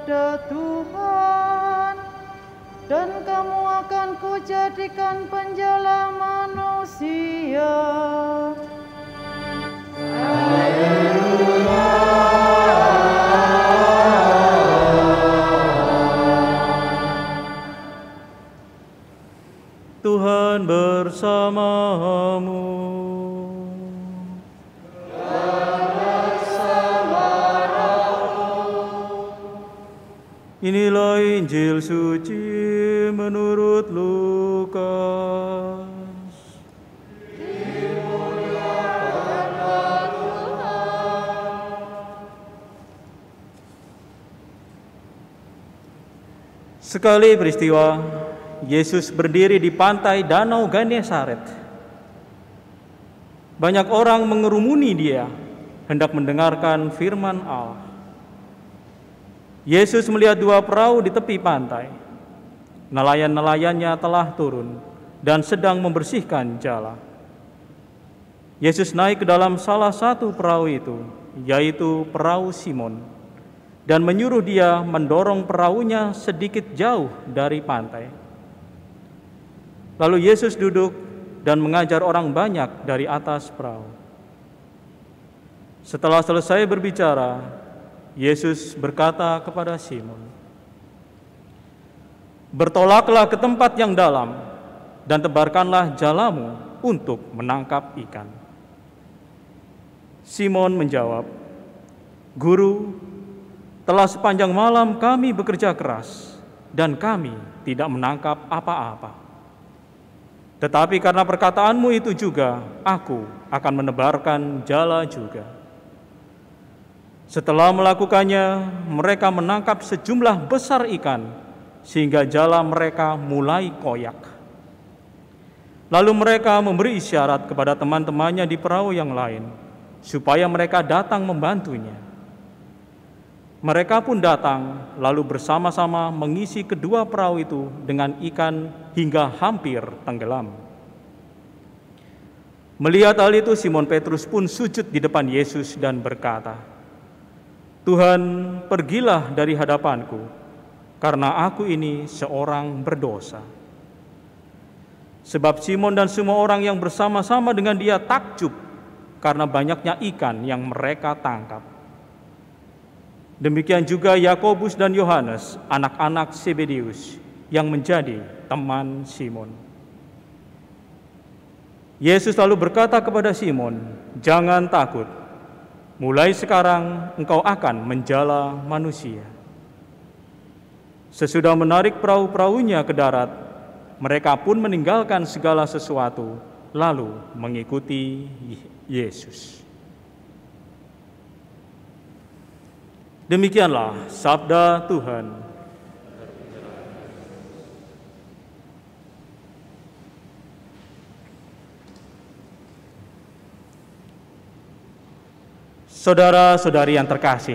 kepada Tuhan, dan kamu akan kujadikan penjala manusia. Tuhan bersamamu. Inilah Injil suci menurut Lukas. Sekali peristiwa, Yesus berdiri di pantai Danau Genesaret. Banyak orang mengerumuni dia, hendak mendengarkan firman Allah. Yesus melihat dua perahu di tepi pantai. Nelayan-nelayannya telah turun dan sedang membersihkan jala. Yesus naik ke dalam salah satu perahu itu, yaitu perahu Simon, dan menyuruh dia mendorong perahunya sedikit jauh dari pantai. Lalu Yesus duduk dan mengajar orang banyak dari atas perahu. Setelah selesai berbicara, Yesus berkata kepada Simon, "Bertolaklah ke tempat yang dalam dan tebarkanlah jalamu untuk menangkap ikan." Simon menjawab, "Guru, telah sepanjang malam kami bekerja keras dan kami tidak menangkap apa-apa. Tetapi karena perkataanmu itu juga, aku akan menebarkan jala juga." Setelah melakukannya, mereka menangkap sejumlah besar ikan, sehingga jala mereka mulai koyak. Lalu mereka memberi isyarat kepada teman-temannya di perahu yang lain, supaya mereka datang membantunya. Mereka pun datang, lalu bersama-sama mengisi kedua perahu itu dengan ikan hingga hampir tenggelam. Melihat hal itu, Simon Petrus pun sujud di depan Yesus dan berkata, "Tuhan, pergilah dari hadapanku, karena aku ini seorang berdosa." Sebab Simon dan semua orang yang bersama-sama dengan dia takjub karena banyaknya ikan yang mereka tangkap. Demikian juga Yakobus dan Yohanes, anak-anak Zebedeus, yang menjadi teman Simon. Yesus lalu berkata kepada Simon, "Jangan takut. Mulai sekarang engkau akan menjala manusia." Sesudah menarik perahu-perahunya ke darat, mereka pun meninggalkan segala sesuatu, lalu mengikuti Yesus. Demikianlah sabda Tuhan. Saudara-saudari yang terkasih,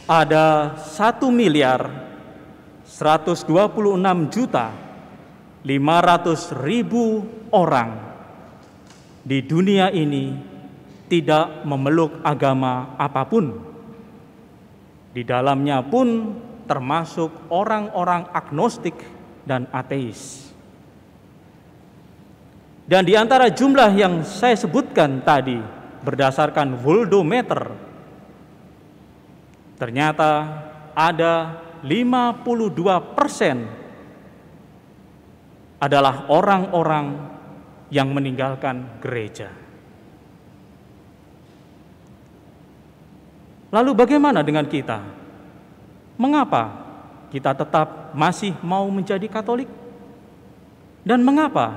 ada 1.126.500.000 orang di dunia ini tidak memeluk agama apapun. Di dalamnya pun termasuk orang-orang agnostik dan ateis. Dan di antara jumlah yang saya sebutkan tadi berdasarkan Worldometer, ternyata ada 52% adalah orang-orang yang meninggalkan gereja. Lalu bagaimana dengan kita? Mengapa kita tetap masih mau menjadi Katolik? Dan mengapa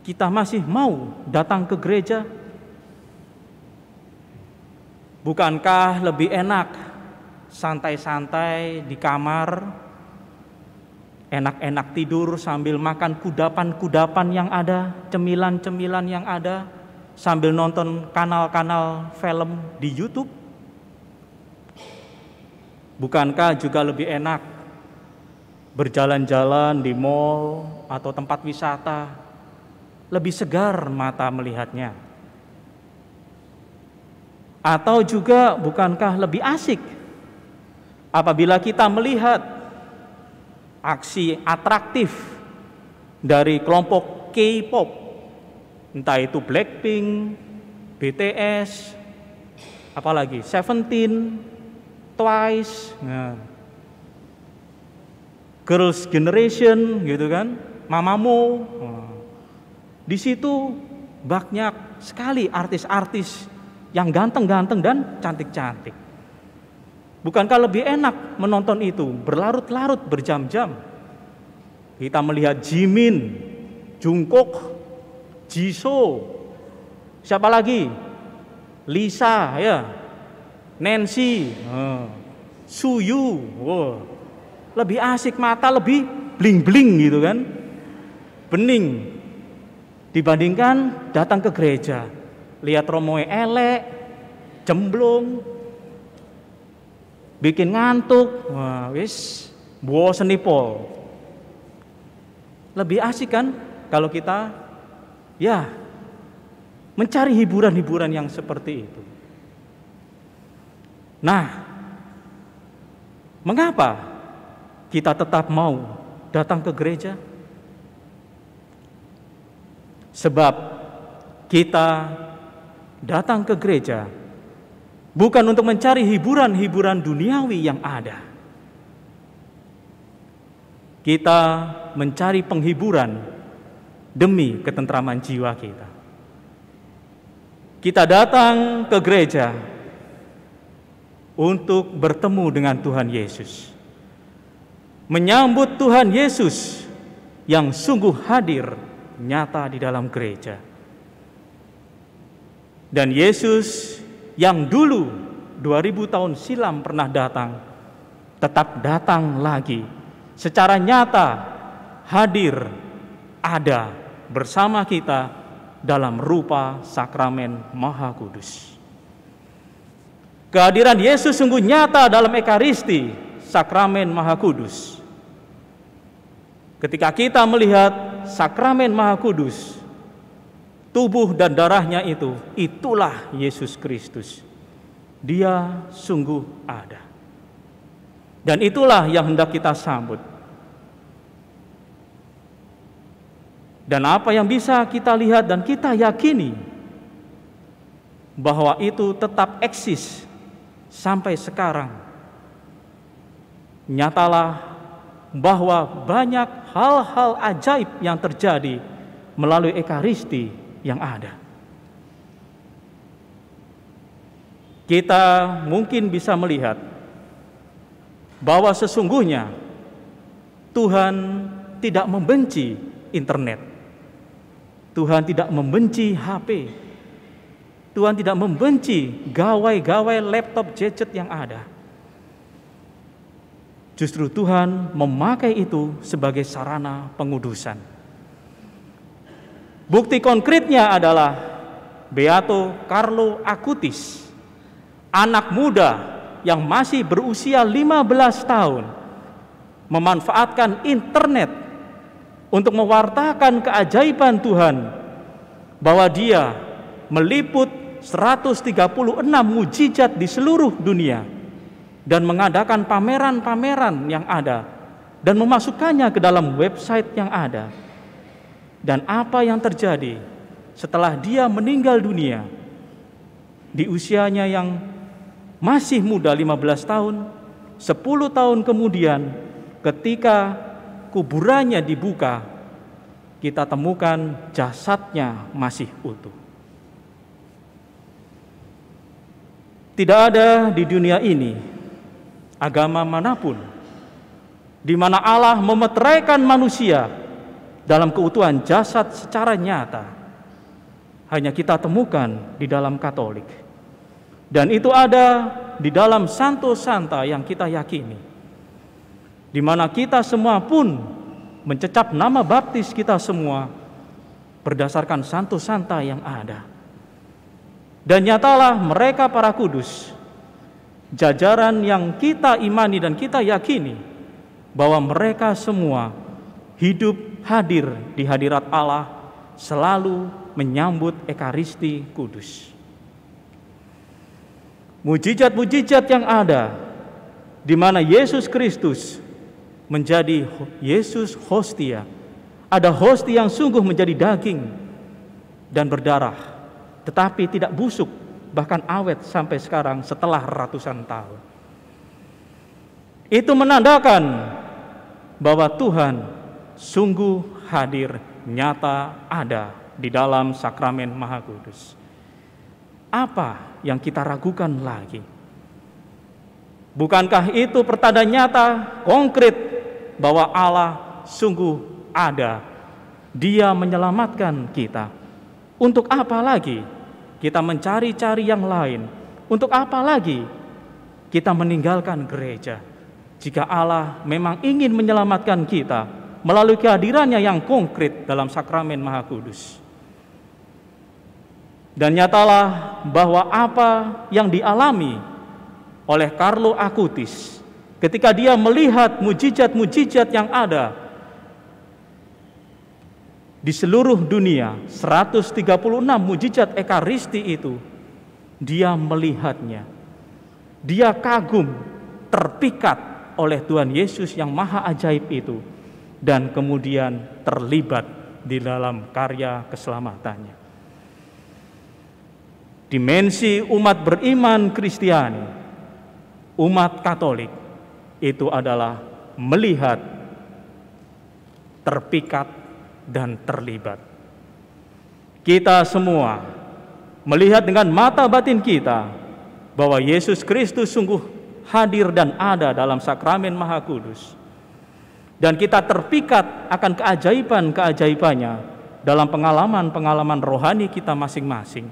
kita masih mau datang ke gereja? Bukankah lebih enak santai-santai di kamar, enak-enak tidur sambil makan kudapan-kudapan yang ada, cemilan-cemilan yang ada, sambil nonton kanal-kanal film di YouTube? Bukankah juga lebih enak berjalan-jalan di mal atau tempat wisata? Lebih segar mata melihatnya. Atau juga bukankah lebih asik apabila kita melihat aksi atraktif dari kelompok K-pop, entah itu Blackpink, BTS, apalagi Seventeen, Twice, Girls' Generation, gitu kan, Mamamoo. Di situ banyak sekali artis-artis yang ganteng-ganteng dan cantik-cantik. Bukankah lebih enak menonton itu berlarut-larut berjam-jam? Kita melihat Jimin, Jungkook, Jisoo, siapa lagi? Lisa, ya, Nancy, Suyu. Lebih asik, mata lebih bling-bling gitu kan, bening, dibandingkan datang ke gereja, lihat romoe elek, jemblung, bikin ngantuk, wah wis bosen nih pol. Lebih asik kan kalau kita ya mencari hiburan-hiburan yang seperti itu. Nah, mengapa kita tetap mau datang ke gereja? Sebab kita datang ke gereja bukan untuk mencari hiburan-hiburan duniawi yang ada. Kita mencari penghiburan demi ketentraman jiwa kita. Kita datang ke gereja untuk bertemu dengan Tuhan Yesus, menyambut Tuhan Yesus yang sungguh hadir nyata di dalam gereja. Dan Yesus yang dulu 2000 tahun silam pernah datang, tetap datang lagi secara nyata, hadir, ada bersama kita dalam rupa sakramen Maha Kudus. Kehadiran Yesus sungguh nyata dalam Ekaristi, sakramen Maha Kudus. Ketika kita melihat sakramen Maha Kudus, tubuh dan darahnya itu, itulah Yesus Kristus. Dia sungguh ada. Dan itulah yang hendak kita sambut. Dan apa yang bisa kita lihat dan kita yakini bahwa itu tetap eksis sampai sekarang. Nyatalah bahwa banyak hal-hal ajaib yang terjadi melalui Ekaristi yang ada. Kita mungkin bisa melihat bahwa sesungguhnya Tuhan tidak membenci internet. Tuhan tidak membenci HP. Tuhan tidak membenci gawai-gawai laptop gadget yang ada. Justru Tuhan memakai itu sebagai sarana pengudusan. Bukti konkretnya adalah Beato Carlo Acutis, anak muda yang masih berusia 15 tahun, memanfaatkan internet untuk mewartakan keajaiban Tuhan, bahwa dia meliput 136 mujizat di seluruh dunia dan mengadakan pameran-pameran yang ada dan memasukkannya ke dalam website yang ada. Dan apa yang terjadi setelah dia meninggal dunia di usianya yang masih muda 15 tahun, 10 tahun kemudian ketika kuburannya dibuka, kita temukan jasadnya masih utuh. Tidak ada di dunia ini agama manapun di mana Allah memeteraikan manusia dalam keutuhan jasad secara nyata. Hanya kita temukan di dalam Katolik. Dan itu ada di dalam Santo Santa yang kita yakini, di mana kita semua pun mencecap nama baptis kita semua berdasarkan Santo Santa yang ada. Dan nyatalah mereka para kudus, jajaran yang kita imani dan kita yakini, bahwa mereka semua hidup hadir di hadirat Allah, selalu menyambut Ekaristi Kudus. Mujizat-mujizat yang ada di mana Yesus Kristus menjadi Yesus hostia. Ada hostia yang sungguh menjadi daging dan berdarah, tetapi tidak busuk, bahkan awet sampai sekarang setelah ratusan tahun. Itu menandakan bahwa Tuhan sungguh hadir, nyata ada di dalam sakramen Maha Kudus. Apa yang kita ragukan lagi? Bukankah itu pertanda nyata, konkret bahwa Allah sungguh ada? Dia menyelamatkan kita. Untuk apa lagi kita mencari-cari yang lain? Untuk apa lagi kita meninggalkan gereja? Jika Allah memang ingin menyelamatkan kita melalui kehadirannya yang konkret dalam sakramen Maha Kudus. Dan nyatalah bahwa apa yang dialami oleh Carlo Acutis ketika dia melihat mujizat-mujizat yang ada di seluruh dunia, 136 mujizat Ekaristi itu, dia melihatnya. Dia kagum, terpikat oleh Tuhan Yesus yang maha ajaib itu, dan kemudian terlibat di dalam karya keselamatannya. Dimensi umat beriman Kristiani, umat Katolik, itu adalah melihat, terpikat, dan terlibat. Kita semua melihat dengan mata batin kita bahwa Yesus Kristus sungguh hadir dan ada dalam sakramen Maha Kudus. Dan kita terpikat akan keajaiban-keajaibannya dalam pengalaman-pengalaman rohani kita masing-masing.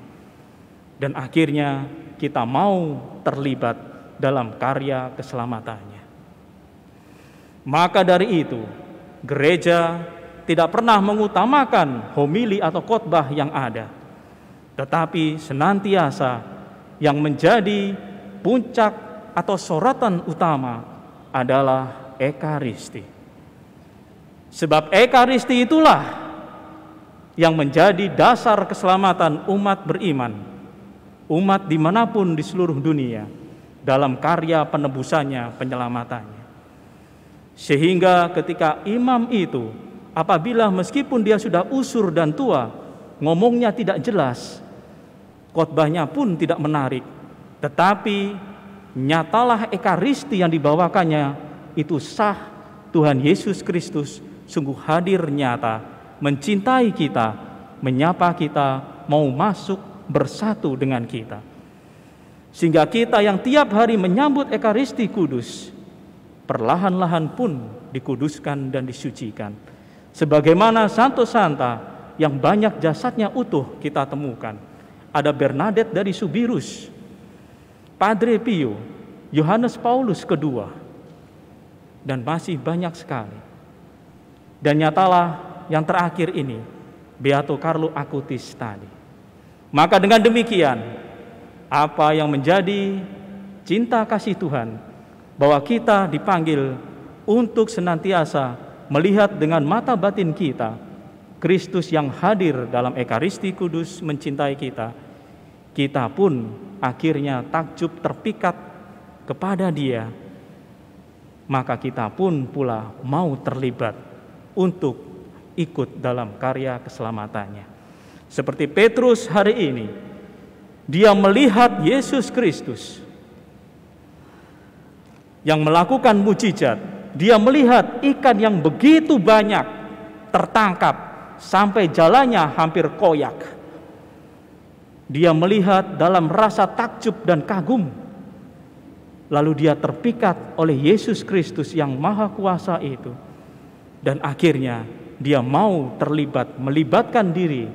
Dan akhirnya kita mau terlibat dalam karya keselamatannya. Maka dari itu, gereja tidak pernah mengutamakan homili atau khotbah yang ada, tetapi senantiasa yang menjadi puncak atau sorotan utama adalah Ekaristi. Sebab Ekaristi itulah yang menjadi dasar keselamatan umat beriman, umat dimanapun di seluruh dunia, dalam karya penebusannya, penyelamatannya. Sehingga ketika imam itu, apabila meskipun dia sudah usur dan tua, ngomongnya tidak jelas, khotbahnya pun tidak menarik, tetapi nyatalah Ekaristi yang dibawakannya itu sah. Tuhan Yesus Kristus sungguh hadir nyata, mencintai kita, menyapa kita, mau masuk bersatu dengan kita. Sehingga kita yang tiap hari menyambut Ekaristi Kudus, perlahan-lahan pun dikuduskan dan disucikan. Sebagaimana Santo Santa yang banyak jasadnya utuh kita temukan. Ada Bernadette dari Subirus, Padre Pio, Yohanes Paulus II, dan masih banyak sekali. Dan nyatalah yang terakhir ini, Beato Carlo Acutis tadi. Maka dengan demikian, apa yang menjadi cinta kasih Tuhan, bahwa kita dipanggil untuk senantiasa melihat dengan mata batin kita, Kristus yang hadir dalam Ekaristi Kudus mencintai kita, kita pun akhirnya takjub terpikat kepada Dia, maka kita pun pula mau terlibat untuk ikut dalam karya keselamatannya. Seperti Petrus hari ini, dia melihat Yesus Kristus yang melakukan mujizat. Dia melihat ikan yang begitu banyak tertangkap sampai jalannya hampir koyak. Dia melihat dalam rasa takjub dan kagum. Lalu dia terpikat oleh Yesus Kristus yang maha kuasa itu. Dan akhirnya dia mau terlibat, melibatkan diri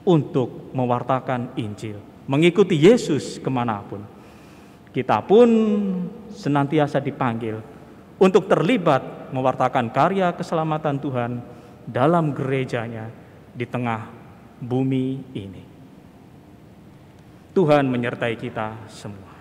untuk mewartakan Injil, mengikuti Yesus kemanapun. Kita pun senantiasa dipanggil untuk terlibat mewartakan karya keselamatan Tuhan dalam gerejanya di tengah bumi ini. Tuhan menyertai kita semua.